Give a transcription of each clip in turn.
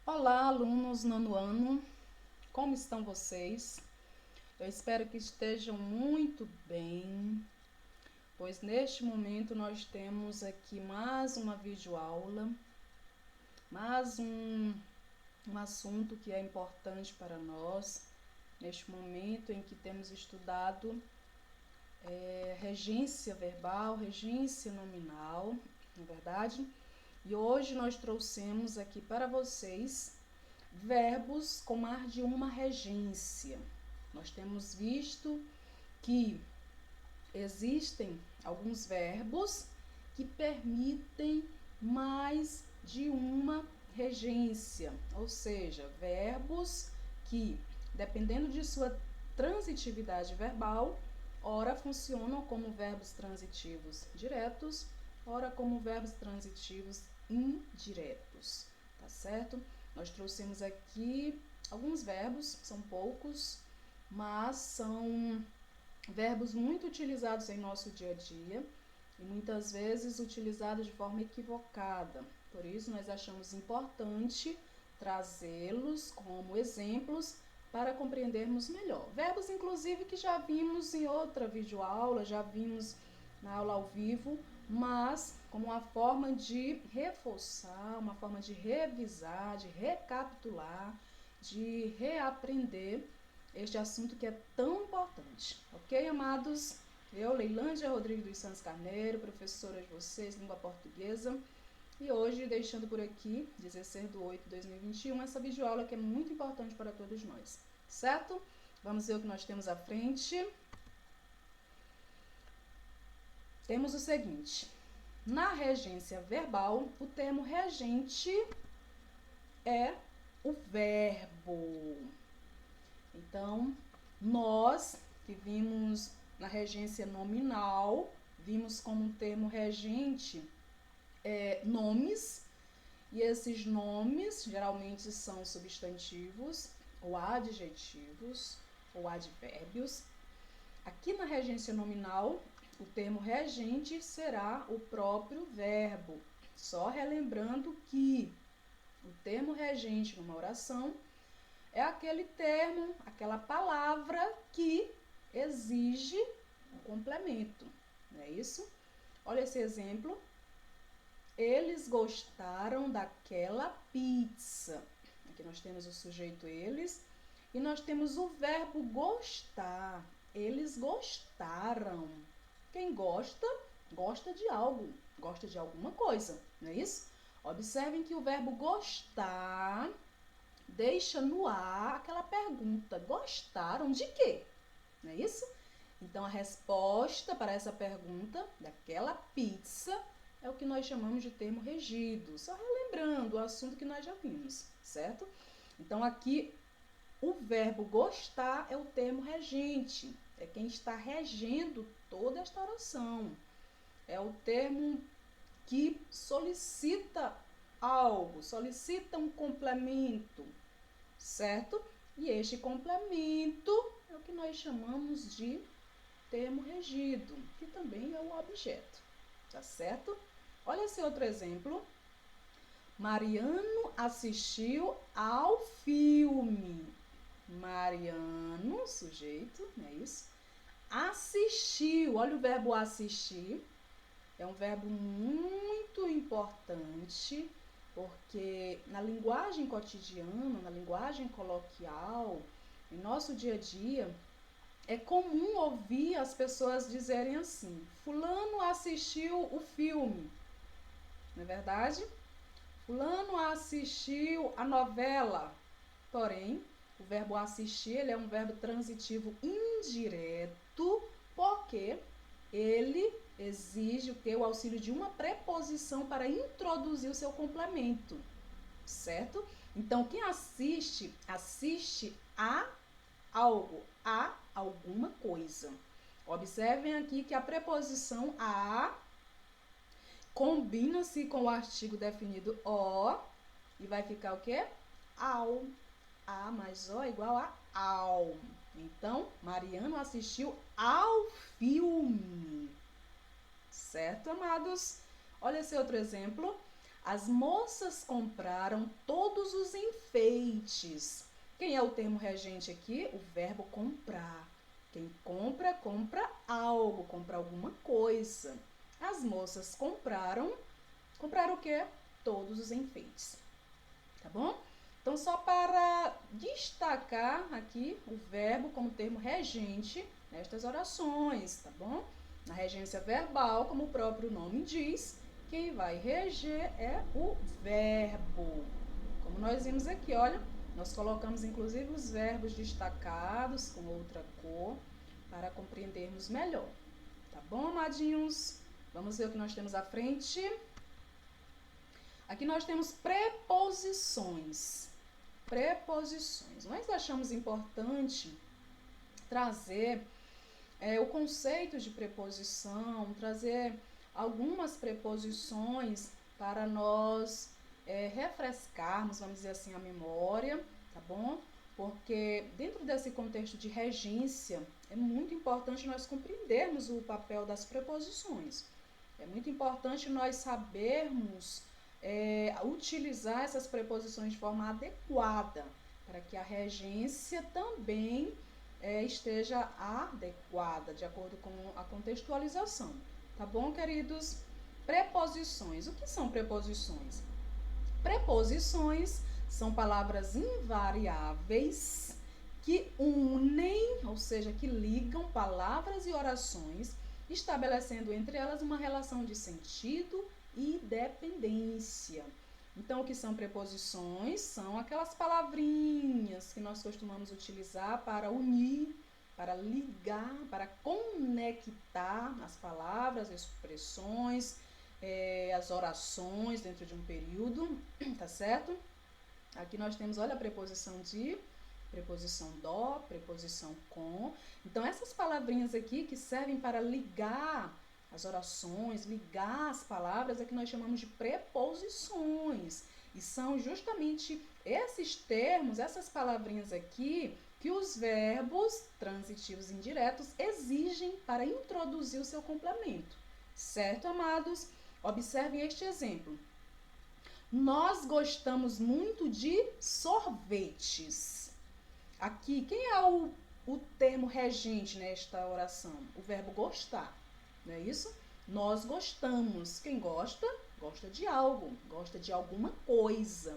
Olá, alunos nono ano, como estão vocês? Eu espero que estejam muito bem, pois neste momento nós temos aqui mais uma videoaula, mais um assunto que é importante para nós, neste momento em que temos estudado regência verbal, regência nominal, na verdade, e hoje nós trouxemos aqui para vocês verbos com mais de uma regência. Nós temos visto que existem alguns verbos que permitem mais de uma regência, ou seja, verbos que, dependendo de sua transitividade verbal, ora funcionam como verbos transitivos diretos, ora como verbos transitivos indiretos, tá certo? Nós trouxemos aqui alguns verbos, são poucos, mas são verbos muito utilizados em nosso dia a dia e muitas vezes utilizados de forma equivocada. Por isso, nós achamos importante trazê-los como exemplos para compreendermos melhor. Verbos, inclusive, que já vimos em outra videoaula, já vimos na aula ao vivo, mas como uma forma de reforçar, uma forma de revisar, de recapitular, de reaprender este assunto que é tão importante. Ok, amados? Eu, Leilândia Rodrigues dos Santos Carneiro, professora de vocês, língua portuguesa, e hoje deixando por aqui, 16/8/2021, essa videoaula que é muito importante para todos nós, certo? Vamos ver o que nós temos à frente. Temos o seguinte: na regência verbal, o termo regente é o verbo. Então, nós que vimos na regência nominal, vimos como um termo regente nomes, e esses nomes geralmente são substantivos ou adjetivos ou advérbios. Aqui na regência nominal, o termo regente será o próprio verbo. Só relembrando que o termo regente numa oração é aquele termo, aquela palavra que exige um complemento, não é isso? Olha esse exemplo. Eles gostaram daquela pizza. Aqui nós temos o sujeito eles e nós temos o verbo gostar. Eles gostaram. Quem gosta, gosta de algo, gosta de alguma coisa, não é isso? Observem que o verbo gostar deixa no ar aquela pergunta: gostaram de quê? Não é isso? Então, a resposta para essa pergunta, daquela pizza, é o que nós chamamos de termo regido. Só relembrando o assunto que nós já vimos, certo? Então, aqui, o verbo gostar é o termo regente. É quem está regendo toda esta oração. É o termo que solicita algo, solicita um complemento, certo? E este complemento é o que nós chamamos de termo regido, que também é o objeto, tá certo? Olha esse outro exemplo. Mariano assistiu ao filme. Mariano, sujeito, não é isso? Assistiu, olha o verbo assistir. É um verbo muito importante, porque na linguagem cotidiana, na linguagem coloquial, em nosso dia a dia, é comum ouvir as pessoas dizerem assim: fulano assistiu o filme, não é verdade? Fulano assistiu a novela. Porém, o verbo assistir ele é um verbo transitivo indireto, porque ele exige o que? O auxílio de uma preposição para introduzir o seu complemento, certo? Então, quem assiste, assiste a algo, a alguma coisa. Observem aqui que a preposição a combina-se com o artigo definido o e vai ficar o quê? Ao. A mais o é igual a ao. Então, Mariano assistiu ao filme. Certo, amados? Olha esse outro exemplo. As moças compraram todos os enfeites. Quem é o termo regente aqui? O verbo comprar. Quem compra, compra algo, compra alguma coisa. As moças compraram o quê? Todos os enfeites. Tá bom? Então, só para destacar aqui o verbo como termo regente nestas orações, tá bom? Na regência verbal, como o próprio nome diz, quem vai reger é o verbo. Como nós vimos aqui, olha, nós colocamos inclusive os verbos destacados com outra cor para compreendermos melhor. Tá bom, amadinhos? Vamos ver o que nós temos à frente. Aqui nós temos preposições. Preposições. Nós achamos importante trazer o conceito de preposição, trazer algumas preposições para nós refrescarmos, vamos dizer assim, a memória, tá bom? Porque dentro desse contexto de regência, é muito importante nós compreendermos o papel das preposições. É muito importante nós sabermos utilizar essas preposições de forma adequada, para que a regência também esteja adequada, de acordo com a contextualização. Tá bom, queridos? Preposições. O que são preposições? Preposições são palavras invariáveis que unem, ou seja, que ligam palavras e orações, estabelecendo entre elas uma relação de sentido e dependência. Então, o que são preposições? São aquelas palavrinhas que nós costumamos utilizar para unir, para ligar, para conectar as palavras, as expressões, as orações dentro de um período, tá certo? Aqui nós temos, olha, a preposição de, preposição do, preposição com. Então, essas palavrinhas aqui que servem para ligar as orações, ligar as palavras, é que nós chamamos de preposições. E são justamente esses termos, essas palavrinhas aqui, que os verbos transitivos indiretos exigem para introduzir o seu complemento. Certo, amados? Observem este exemplo. Nós gostamos muito de sorvetes. Aqui, quem é o termo regente nesta oração? O verbo gostar. Não é isso? Nós gostamos. Quem gosta, gosta de algo, gosta de alguma coisa.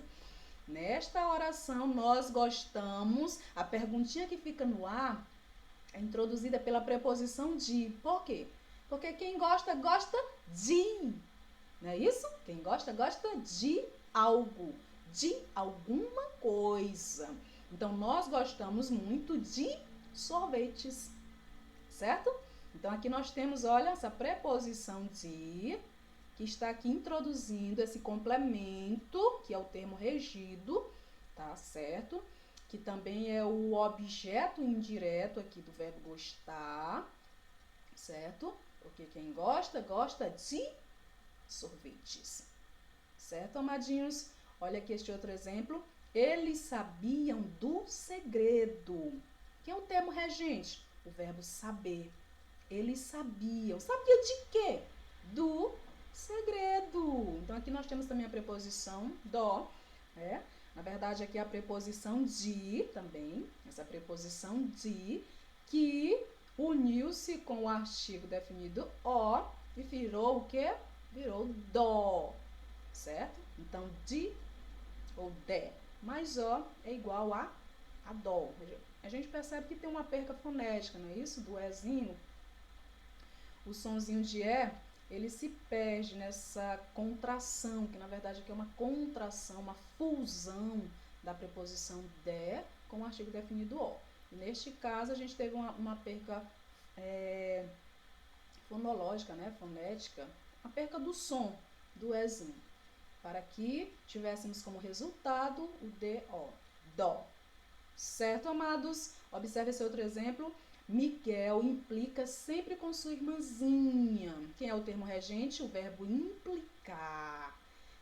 Nesta oração, nós gostamos. A perguntinha que fica no ar é introduzida pela preposição de. Por quê? Porque quem gosta, gosta de. Não é isso? Quem gosta, gosta de algo, de alguma coisa. Então, nós gostamos muito de sorvetes, certo? Então, aqui nós temos, olha, essa preposição de, que está aqui introduzindo esse complemento, que é o termo regido, tá certo? Que também é o objeto indireto aqui do verbo gostar, certo? Porque quem gosta, gosta de sorvetes, certo, amadinhos? Olha aqui este outro exemplo. Eles sabiam do segredo, que é o termo regente, o verbo saber. Eles sabiam. Sabia de quê? Do segredo. Então, aqui nós temos também a preposição do, né? Na verdade, aqui é a preposição de também, essa preposição de, que uniu-se com o artigo definido o e virou o quê? Virou do, certo? Então, de ou de, mais o é igual a dó. A gente percebe que tem uma perca fonética, não é isso? Do ezinho. O sonzinho de ele se perde nessa contração, que na verdade aqui é uma contração, uma fusão da preposição de com o artigo definido o. E neste caso, a gente teve uma perca fonológica, né, fonética, a perca do som do ezinho, para que tivéssemos como resultado o do, dó. Certo, amados? Observe esse outro exemplo. Miguel implica sempre com sua irmãzinha. Quem é o termo regente? O verbo implicar.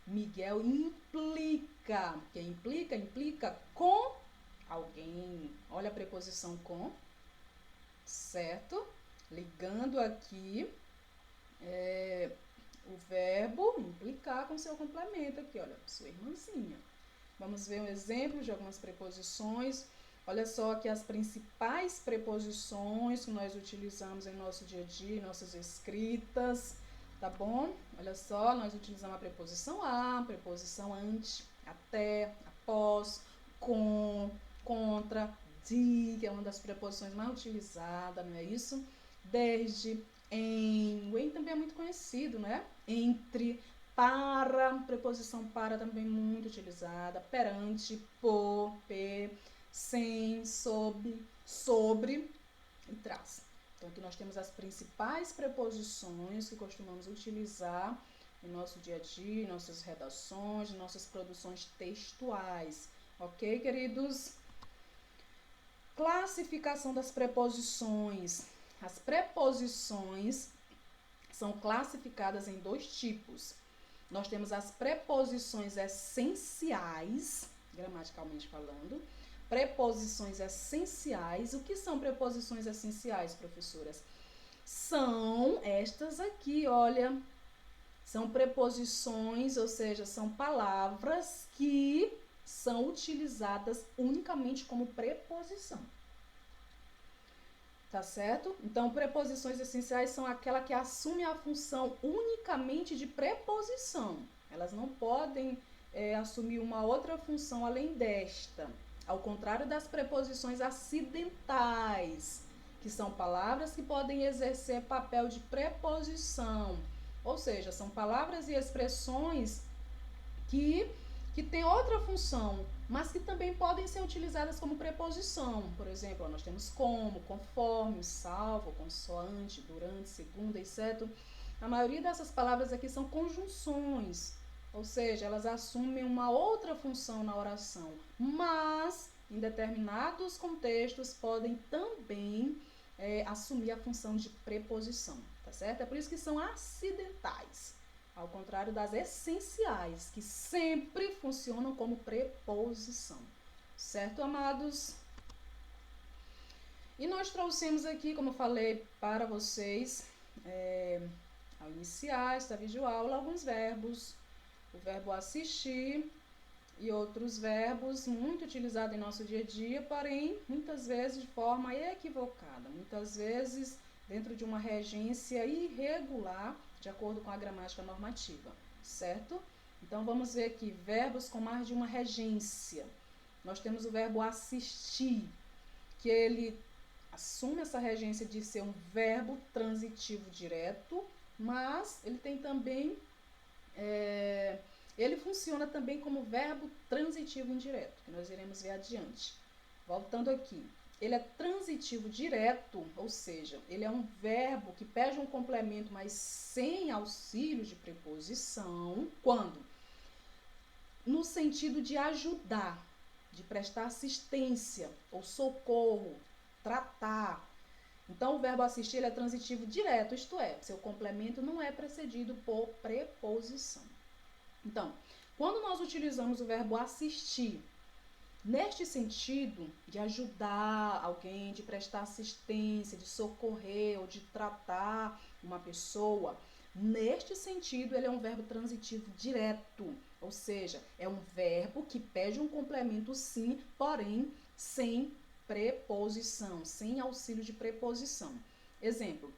Miguel implica. Quem implica? Implica com alguém. Olha a preposição com, certo? Ligando aqui o verbo implicar com seu complemento aqui, olha, sua irmãzinha. Vamos ver um exemplo de algumas preposições. Olha só aqui as principais preposições que nós utilizamos em nosso dia a dia, em nossas escritas, tá bom? Olha só, nós utilizamos a preposição a, preposição ante, até, após, com, contra, de, que é uma das preposições mais utilizadas, não é isso? Desde, em, o em também é muito conhecido, né? Entre, para, preposição para também muito utilizada, perante, por, sem, sob, sobre e traz. Então, aqui nós temos as principais preposições que costumamos utilizar em nosso dia a dia, em nossas redações, em nossas produções textuais. Ok, queridos? Classificação das preposições. As preposições são classificadas em dois tipos. Nós temos as preposições essenciais, gramaticalmente falando. Preposições essenciais. O que são preposições essenciais, professoras? São estas aqui, olha. São preposições, ou seja, são palavras que são utilizadas unicamente como preposição. Tá certo? Então, preposições essenciais são aquela que assume a função unicamente de preposição. Elas não podem assumir uma outra função além desta. Ao contrário das preposições acidentais, que são palavras que podem exercer papel de preposição. Ou seja, são palavras e expressões que têm outra função, mas que também podem ser utilizadas como preposição. Por exemplo, nós temos como, conforme, salvo, consoante, durante, segundo, etc. A maioria dessas palavras aqui são conjunções, ou seja, elas assumem uma outra função na oração, mas em determinados contextos podem também assumir a função de preposição, tá certo? É por isso que são acidentais. Ao contrário das essenciais, que sempre funcionam como preposição. Certo, amados? E nós trouxemos aqui, como eu falei para vocês, ao iniciar esta videoaula, alguns verbos. O verbo assistir e outros verbos muito utilizados em nosso dia a dia, porém, muitas vezes de forma equivocada. Muitas vezes dentro de uma regência irregular, de acordo com a gramática normativa, certo? Então, vamos ver aqui, verbos com mais de uma regência. Nós temos o verbo assistir, que ele assume essa regência de ser um verbo transitivo direto, mas ele tem também, ele funciona também como verbo transitivo indireto, que nós iremos ver adiante. Voltando aqui. Ele é transitivo direto, ou seja, ele é um verbo que pede um complemento, mas sem auxílio de preposição. Quando? No sentido de ajudar, de prestar assistência ou socorro, tratar. Então, o verbo assistir ele é transitivo direto, isto é, seu complemento não é precedido por preposição. Então, quando nós utilizamos o verbo assistir, neste sentido de ajudar alguém, de prestar assistência, de socorrer ou de tratar uma pessoa, neste sentido ele é um verbo transitivo direto, ou seja, é um verbo que pede um complemento sim, porém sem preposição, sem auxílio de preposição. Exemplo,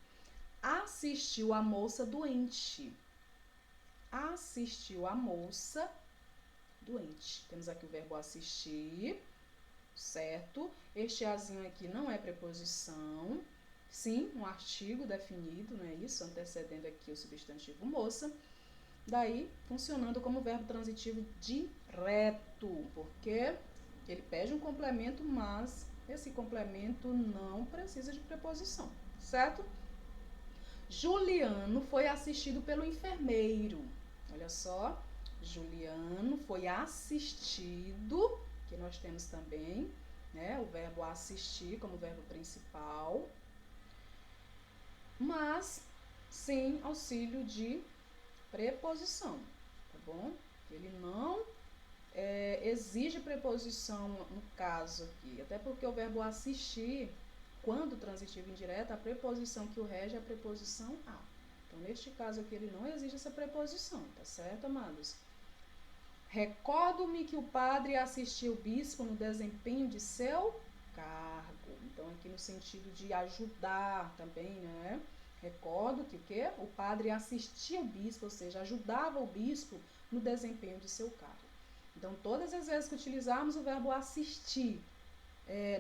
assistiu a moça doente. Assistiu a moça doente. Temos aqui o verbo assistir, certo? Este azinho aqui não é preposição, sim, um artigo definido, não é isso? Antecedendo aqui o substantivo moça. Daí, funcionando como verbo transitivo direto, porque ele pede um complemento, mas esse complemento não precisa de preposição, certo? Juliano foi assistido pelo enfermeiro. Olha só. Juliano foi assistido, que nós temos também, né, o verbo assistir como verbo principal, mas sem auxílio de preposição, tá bom? Ele não exige preposição no caso aqui, até porque o verbo assistir, quando transitivo indireto, a preposição que o rege é a preposição a, Então, neste caso aqui, ele não exige essa preposição, tá certo, amados? Recordo-me que o padre assistiu o bispo no desempenho de seu cargo. Então, aqui no sentido de ajudar também, né? Recordo que o quê? O padre assistia o bispo, ou seja, ajudava o bispo no desempenho de seu cargo. Então, todas as vezes que utilizarmos o verbo assistir,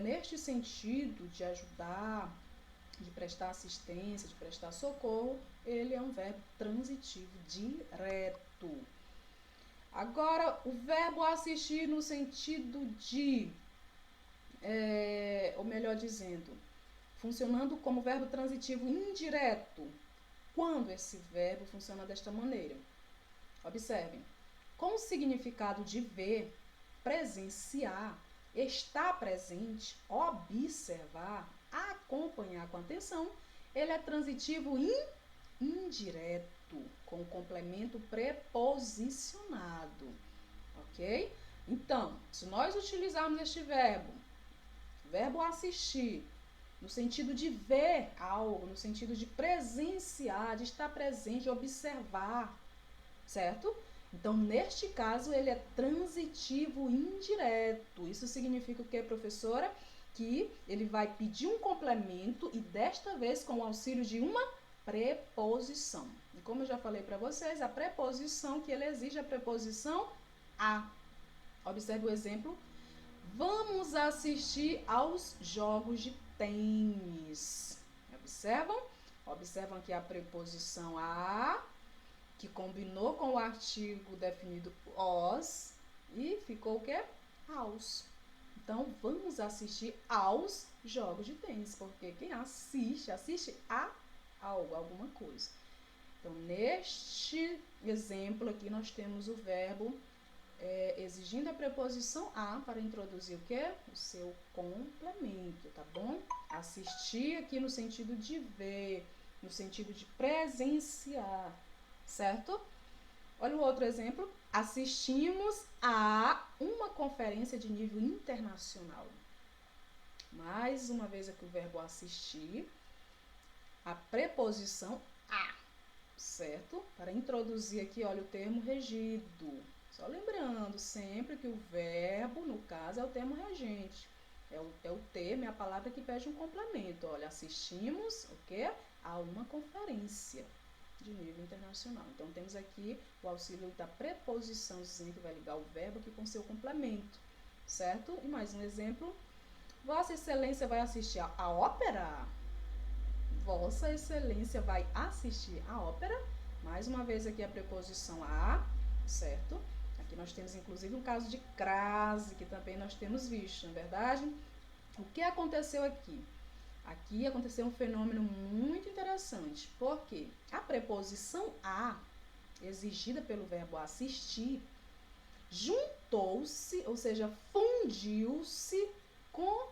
neste sentido de ajudar, de prestar assistência, de prestar socorro, ele é um verbo transitivo direto. Agora, o verbo assistir no sentido de, ou melhor dizendo, funcionando como verbo transitivo indireto. Quando esse verbo funciona desta maneira? Observem. Com o significado de ver, presenciar, estar presente, observar, acompanhar com atenção, ele é transitivo indireto, com complemento preposicionado, ok? Então, se nós utilizarmos este verbo assistir, no sentido de ver algo, no sentido de presenciar, de estar presente, de observar, certo? Então, neste caso, ele é transitivo indireto. Isso significa o que, professora? Que ele vai pedir um complemento e desta vez com o auxílio de uma preposição. E como eu já falei para vocês, a preposição que ele exige é a preposição a. Observe o exemplo. Vamos assistir aos jogos de tênis. Observam? Observam que a preposição a, que combinou com o artigo definido os, e ficou o quê? Aos. Então, vamos assistir aos jogos de tênis, porque quem assiste a algo, alguma coisa. Então, neste exemplo aqui, nós temos o verbo exigindo a preposição a para introduzir o quê? O seu complemento, tá bom? Assistir aqui no sentido de ver, no sentido de presenciar, certo? Olha o outro exemplo. Assistimos a uma conferência de nível internacional. Mais uma vez aqui o verbo assistir, a preposição a, certo? Para introduzir aqui, olha o termo regido. Só lembrando sempre que o verbo, no caso, é o termo regente. É o termo, é a palavra que pede um complemento. Olha, assistimos o quê? A uma conferência de nível internacional. Então, temos aqui o auxílio da preposiçãozinha que vai ligar o verbo aqui com seu complemento, certo? E mais um exemplo. Vossa Excelência vai assistir a ópera? Vossa Excelência vai assistir a ópera? Mais uma vez aqui a preposição a, certo? Aqui nós temos inclusive um caso de crase, que também nós temos visto, não é verdade? O que aconteceu aqui? Aqui aconteceu um fenômeno muito interessante, porque a preposição a, exigida pelo verbo assistir, juntou-se, ou seja, fundiu-se com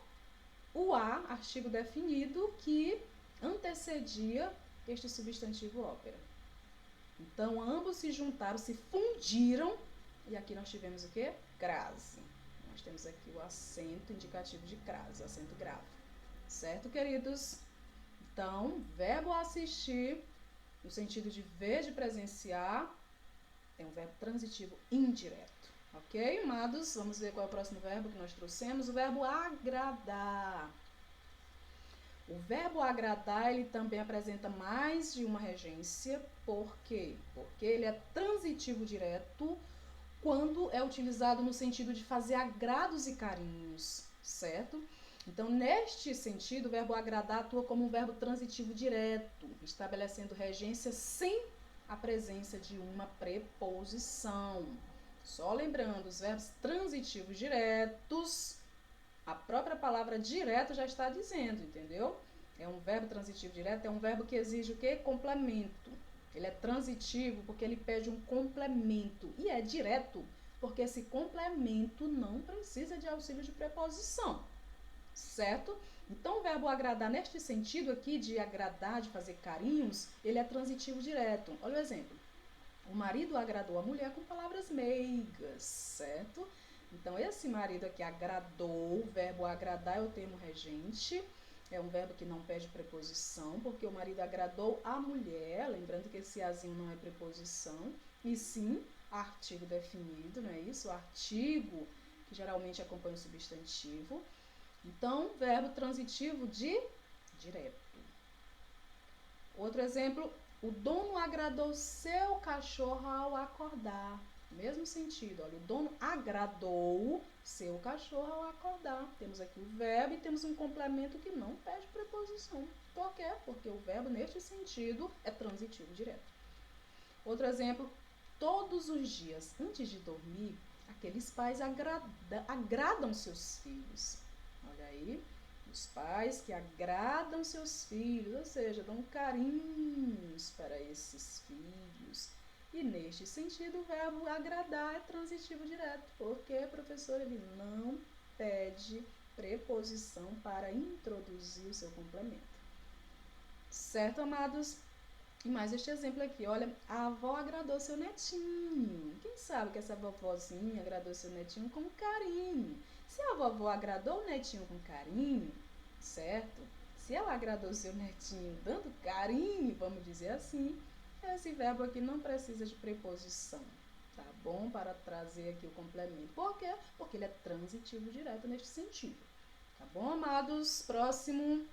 o a, artigo definido, que antecedia este substantivo ópera. Então, ambos se juntaram, se fundiram, e aqui nós tivemos o quê? Crase. Nós temos aqui o acento indicativo de crase, o acento grave. Certo, queridos? Então, verbo assistir, no sentido de ver, de presenciar, é um verbo transitivo indireto. Ok, amados? Vamos ver qual é o próximo verbo que nós trouxemos. O verbo agradar. O verbo agradar, ele também apresenta mais de uma regência. Por quê? Porque ele é transitivo direto quando é utilizado no sentido de fazer agrados e carinhos, certo? Então, neste sentido, o verbo agradar atua como um verbo transitivo direto, estabelecendo regência sem a presença de uma preposição. Só lembrando, os verbos transitivos diretos, a própria palavra direto já está dizendo, entendeu? É um verbo transitivo direto, é um verbo que exige o quê? Complemento. Ele é transitivo porque ele pede um complemento. E é direto porque esse complemento não precisa de auxílio de preposição. Certo? Então, o verbo agradar, neste sentido aqui, de agradar, de fazer carinhos, ele é transitivo direto. Olha o exemplo. O marido agradou a mulher com palavras meigas, certo? Então, esse marido aqui agradou, o verbo agradar é o termo regente, É um verbo que não pede preposição, porque o marido agradou a mulher. Lembrando que esse azinho não é preposição, e sim artigo definido, não é isso? O artigo que geralmente acompanha o substantivo. Então, verbo transitivo de direto. Outro exemplo, o dono agradou seu cachorro ao acordar. Mesmo sentido, olha, o dono agradou seu cachorro ao acordar. Temos aqui o verbo e temos um complemento que não pede preposição. Por quê? Porque o verbo, neste sentido, é transitivo direto. Outro exemplo, todos os dias, antes de dormir, aqueles pais agradam seus filhos. Olha aí, os pais que agradam seus filhos, ou seja, dão carinhos para esses filhos. E neste sentido, o verbo agradar é transitivo direto, porque o professor ele não pede preposição para introduzir o seu complemento. Certo, amados? E mais este exemplo aqui, olha, a avó agradou seu netinho. Quem sabe que essa vovozinha agradou seu netinho com carinho? Se a vovó agradou o netinho com carinho, certo? Se ela agradou seu netinho dando carinho, vamos dizer assim, esse verbo aqui não precisa de preposição, tá bom? Para trazer aqui o complemento. Por quê? Porque ele é transitivo direto neste sentido. Tá bom, amados? Próximo.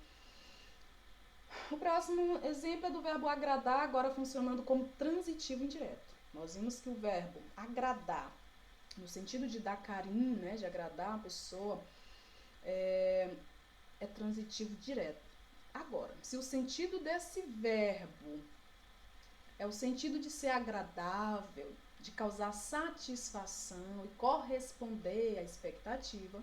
O próximo exemplo é do verbo agradar, agora funcionando como transitivo indireto. Nós vimos que o verbo agradar, no sentido de dar carinho, né, de agradar uma pessoa, é transitivo direto. Agora, se o sentido desse verbo é o sentido de ser agradável, de causar satisfação e corresponder à expectativa,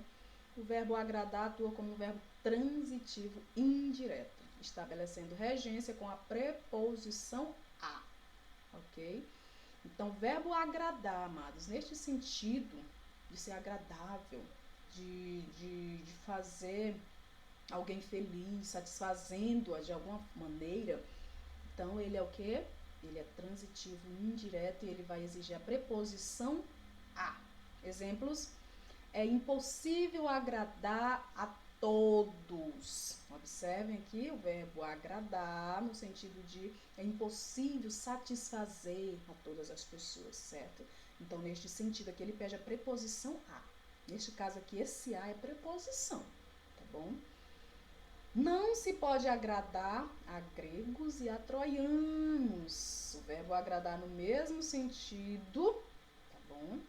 o verbo agradar atua como um verbo transitivo indireto, estabelecendo regência com a preposição a, ok? Então, verbo agradar, amados, neste sentido de ser agradável, de fazer alguém feliz, satisfazendo-a de alguma maneira, então ele é o quê? Ele é transitivo indireto e ele vai exigir a preposição a. Exemplos: é impossível agradar a todos. Observem aqui o verbo agradar no sentido de é impossível satisfazer a todas as pessoas, certo? Então, neste sentido aqui, ele pede a preposição a. Neste caso aqui, esse a é preposição, tá bom? Não se pode agradar a gregos e a troianos. O verbo agradar no mesmo sentido, tá bom?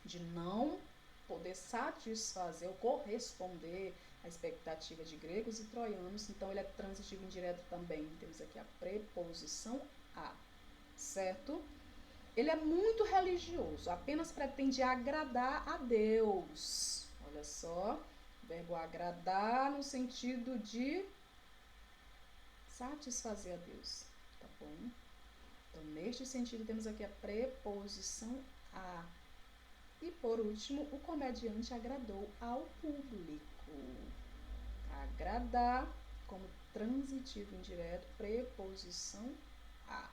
De não poder satisfazer ou corresponder à expectativa de gregos e troianos. Então, ele é transitivo indireto também. Temos aqui a preposição a, certo? Ele é muito religioso, apenas pretende agradar a Deus. Olha só. Verbo agradar no sentido de satisfazer a Deus, tá bom? Então, neste sentido, temos aqui a preposição a. E, por último, o comediante agradou ao público. Agradar como transitivo indireto, preposição a.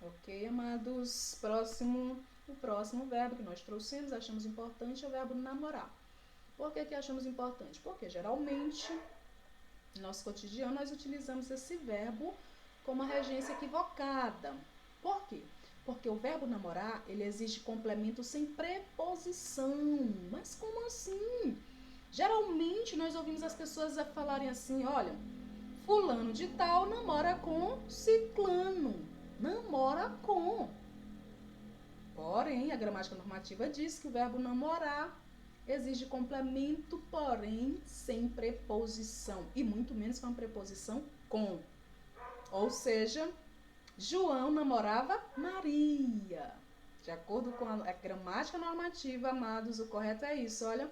Ok, amados? O próximo verbo que nós trouxemos, achamos importante, é o verbo namorar. Por que achamos importante? Porque geralmente, no nosso cotidiano, nós utilizamos esse verbo com uma regência equivocada. Por quê? Porque o verbo namorar, ele exige complemento sem preposição. Mas como assim? Geralmente, nós ouvimos as pessoas falarem assim, olha, fulano de tal namora com ciclano. Namora com. Porém, a gramática normativa diz que o verbo namorar exige complemento, porém sem preposição, e muito menos com a preposição com. Ou seja, João namorava Maria. De acordo com a gramática normativa, amados, o correto é isso, olha.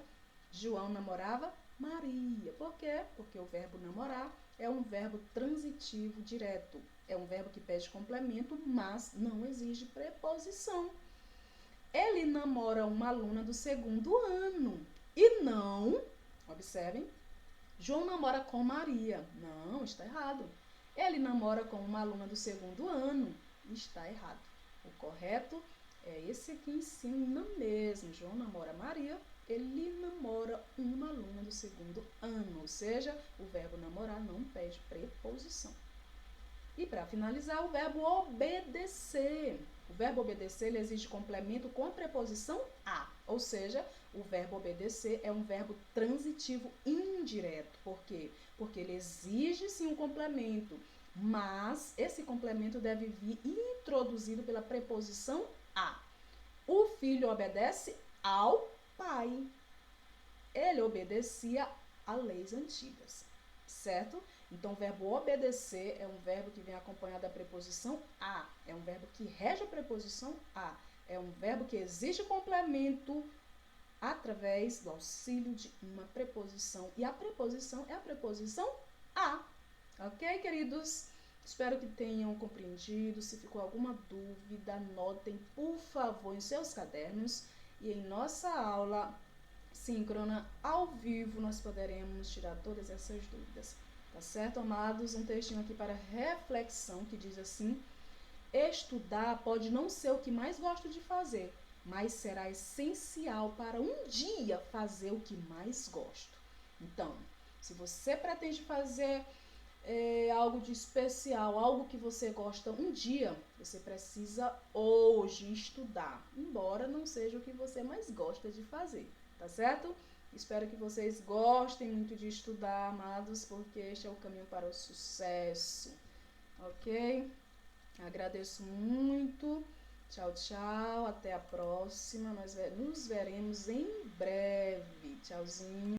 João namorava Maria. Por quê? Porque o verbo namorar é um verbo transitivo direto. É um verbo que pede complemento, mas não exige preposição. Ele namora uma aluna do segundo ano. E não, observem, João namora com Maria. Não, está errado. Ele namora com uma aluna do segundo ano. Está errado. O correto é esse aqui em cima mesmo. João namora Maria ele namora uma aluna do segundo ano, ou seja, o verbo namorar não pede preposição. E para finalizar, o verbo obedecer. O verbo obedecer, ele exige complemento com a preposição a, ou seja, o verbo obedecer é um verbo transitivo indireto. Por quê? Porque ele exige sim um complemento, mas esse complemento deve vir introduzido pela preposição a. O filho obedece ao pai. Ele obedecia a leis antigas, certo? Então, o verbo obedecer é um verbo que vem acompanhado da preposição a. É um verbo que rege a preposição a. É um verbo que exige complemento através do auxílio de uma preposição. E a preposição é a preposição a. Ok, queridos? Espero que tenham compreendido. Se ficou alguma dúvida, anotem, por favor, em seus cadernos. E em nossa aula síncrona, ao vivo, nós poderemos tirar todas essas dúvidas. Tá certo, amados? Um textinho aqui para reflexão que diz assim: estudar pode não ser o que mais gosto de fazer, mas será essencial para um dia fazer o que mais gosto. Então, se você pretende fazer algo de especial, algo que você gosta um dia, você precisa hoje estudar, embora não seja o que você mais gosta de fazer, tá certo? Espero que vocês gostem muito de estudar, amados, porque este é o caminho para o sucesso, ok? Agradeço muito. Tchau, tchau. Até a próxima. Nós nos veremos em breve. Tchauzinho.